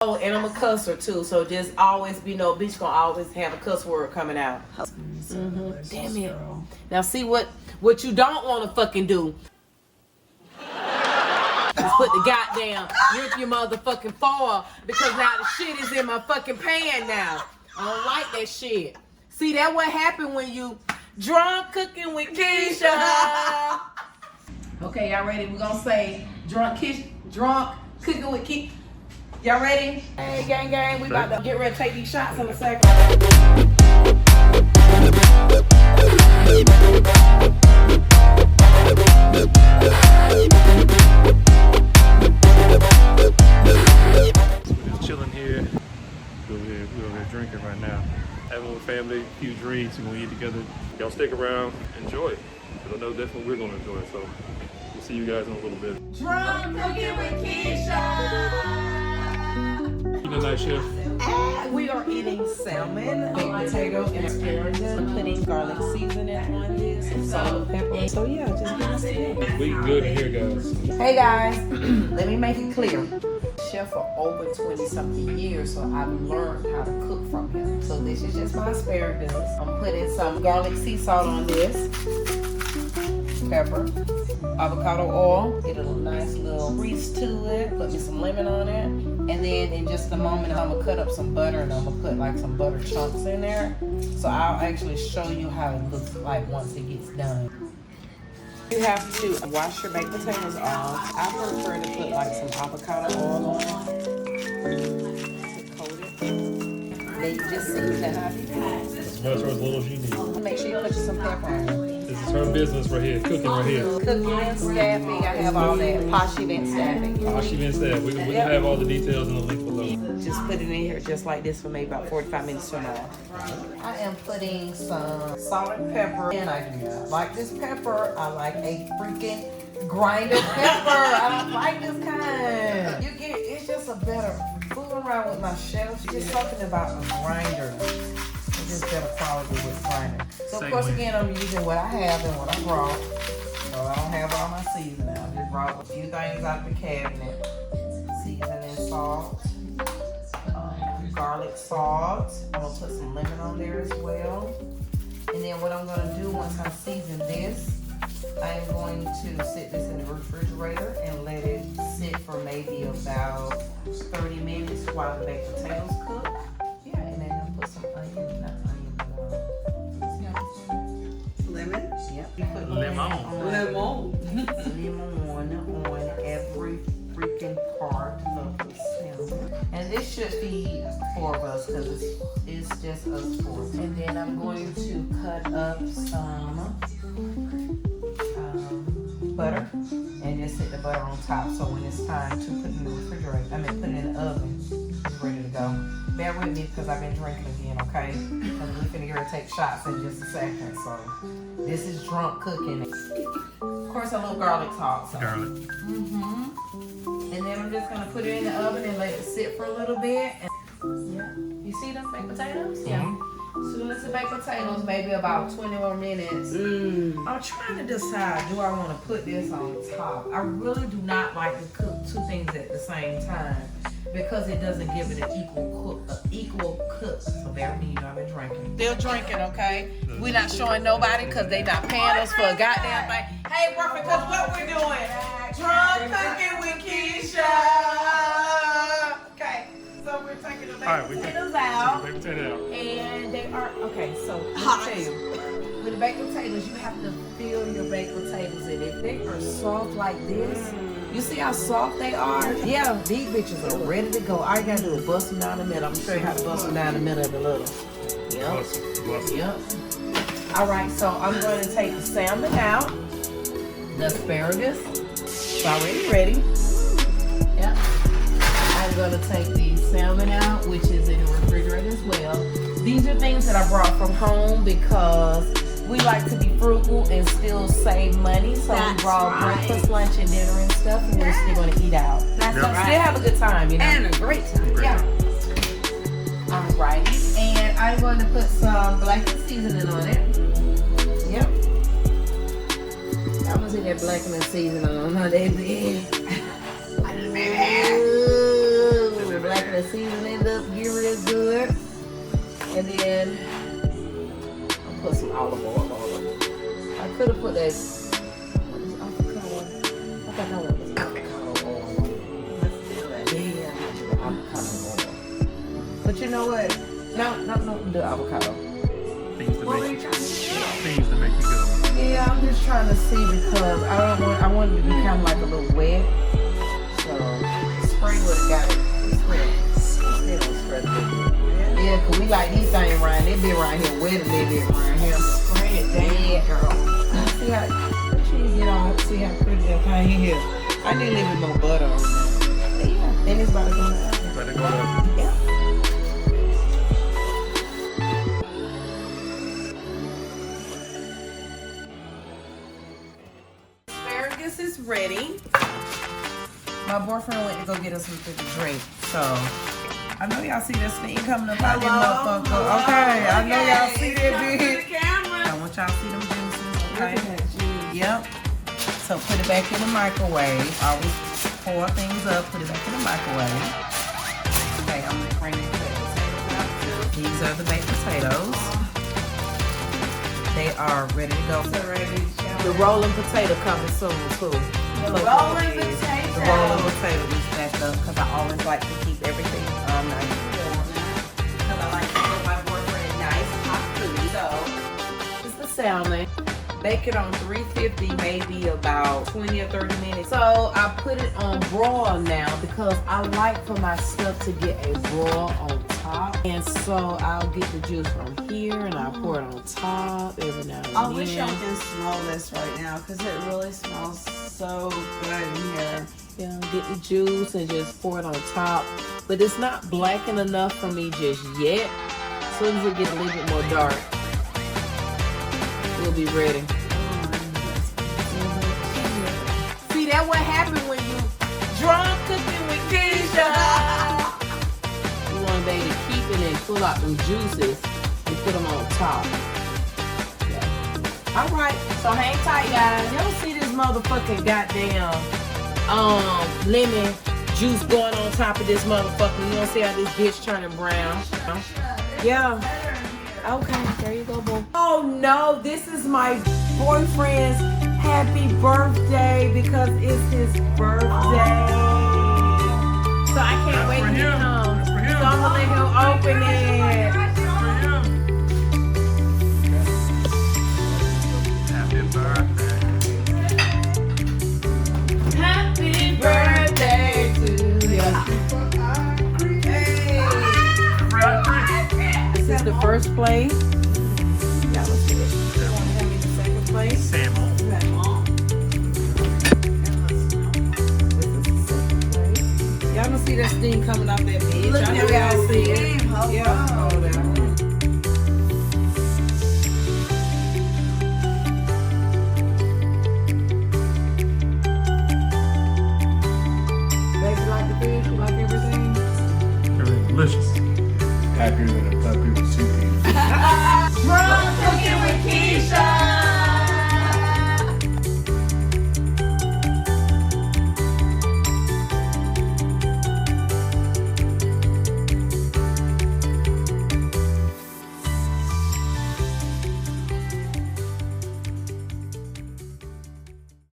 Oh, and I'm a cusser too, so just always be no bitch gonna always have a cuss word coming out. Damn it. Now see what you don't want to fucking do. Just put the goddamn rip your motherfucking foil because now the shit is in my fucking pan now. I don't like that shit. See, that what happened when you drunk cooking with Keisha. Okay, y'all ready? We're gonna say drunk cooking with Keisha. Y'all ready? Hey, gang, we about to get ready to take these shots in a second. We're just chilling here. We're over here drinking right now. Having a little family, a few drinks, we're gonna eat together. Y'all stick around, enjoy. Because I know that's what we're gonna enjoy. So we'll see you guys in a little bit. Drunk cooking with Keisha. Tonight, chef. We are eating salmon, baked potato, and asparagus. I'm putting garlic seasoning on this, and salt and pepper. So yeah, just give us a We eating good in here, guys. Hey guys, let me make it clear. Chef for over 20 something years, so I've learned how to cook from him. So this is just my asparagus. I'm putting some garlic sea salt on this, pepper, avocado oil, get a nice little grease to it, put me some lemon on it, and then in just a moment I'm gonna cut up some butter and I'm gonna put like some butter chunks in there. So I'll actually show you how it looks like once it gets done. You have to wash your baked potatoes off. I prefer to put like some avocado oil on it to coat it. Then you just season it. As much or as little as you need. Make sure you put some pepper on it. This is her business right here, cooking right here. Cooking and staffing, I have all that. Posh event staffing. She been said. We're gonna have all the details in the link below. Just put it in here just like this for maybe about 45 minutes from now. I am putting some salt and pepper, and I do not like this pepper. I like a freaking grinder pepper. I don't like this kind. It's just a better, fooling around with my chefs, just something about a grinder. It's just better quality with grinder. So of course again, I'm using what I have and what I brought. So I don't have all my seasoning. I just brought a few things out of the cabinet. Seasoning salt. Garlic salt. I'm gonna put some lemon on there as well. And then what I'm gonna do once I season this, I'm going to sit this in the refrigerator and let it sit for maybe about 30 minutes while the baked potatoes cook. Yeah, and then I'll put some onion, not onion, but lemon? Yep. You put lemon on every freaking part of the salmon. And this should be 4 of us because it's just us 4. And then I'm going to cut up some butter and just set the butter on top. So when it's time to put it in the refrigerator, put it in the oven, it's ready to go. Bear with me because I've been drinking again, okay? Because we're finna get to take shots in just a second. So this is drunk cooking. Of course, a little garlic salt. So. Garlic. And then I'm just gonna put it in the oven and let it sit for a little bit. And, yeah, you see them baked potatoes? Yeah. As soon as the baked potatoes, maybe about 20 more minutes. I'm trying to decide, do I want to put this on top? I really do not like to cook 2 things at the same time because it doesn't give it an equal cook. So bear with me, I've been drinking. Still drinking, okay? We're not showing nobody because they not paying us for a goddamn thing. Hey, perfect, because what we're doing? Drunk cooking with Keisha. Okay, so we're taking the baked potatoes out. Baked potato out. And they are, okay, so let me tell you, with the baked potatoes, you have to feel your baked potatoes in. If they are soft like this, you see how soft they are? Yeah, these bitches are ready to go. All you gotta do is bust them down the middle. I'm gonna show you how to bust them down the middle of the little. Yep. Yep. All right, so I'm going to take the salmon out, the asparagus. It's already ready. Yep. I'm going to take the salmon out, which is in the refrigerator as well. These are things that I brought from home because we like to be frugal and still save money. So we brought breakfast, lunch, and dinner and stuff, and we're still going to eat out. So still have a good time, you know? And a great time. Yeah. All right. And I'm going to put some blackened seasoning on it. Yep. I'm going to see that blackened seasoning on how they be. Blackened the season end up get real good. And then I'll put some olive oil on them. I could have put that. What is avocado? I thought that one was avocado oil. Yeah, avocado oil. But you know what? No, do avocado. Things to What were make you trying to do? things to make you go. Yeah, I'm just trying to see because I want it to be kind of like a little wet. So spray would have got it. Still don't spread it. Yeah, cause we like these things around. They be around here wet a little bit around here. Spray it down, girl. See how the cheese get on. See how pretty that thing here. I need a little bit more butter on there. Yeah, and it's about to go in the oven. About to go up. Yeah. Asparagus is ready. My boyfriend went to go get us something to drink, so I know y'all see this thing coming up out this motherfucker. Okay, I know y'all see that big. I want y'all to see them juices. Okay. Yep. So put it back in the microwave. Always pour things up. Put it back in the microwave. Okay, I'm gonna bring it back. These are the baked potatoes. They are ready to go. The rolling potato coming soon too. The rolling potato. The rolling potato is back up because I always like to keep everything nice. Because I like to give my boyfriend nice hot food. So it's the salmon. Bake it on 350, maybe about 20 or 30 minutes. So I put it on broil now because I like for my stuff to get a broil on top. And so I'll get the juice from here and I'll pour it on top every now and then. I wish y'all can smell this right now because it really smells so good in here. Yeah, get the juice and just pour it on top. But it's not blackened enough for me just yet. As soon as it gets a little bit more dark, we'll be ready. See, that's what happened when you drunk cooking with Keisha. You want to be able to keep it and pull out them juices and put them on top. Yeah. All right, so hang tight, guys. Y'all see this motherfucking goddamn lemon juice going on top of this motherfucker. You don't see how this bitch turning brown? Yeah. Okay, there you go, boo. Oh no, this is my boyfriend's happy birthday because it's his birthday. So I can't wait till he comes. So I'm gonna let him open it. Happy birthday. Happy birthday to you. This is the first place. Y'all will see it. The second place. Salmon. Y'all gonna see that steam coming out that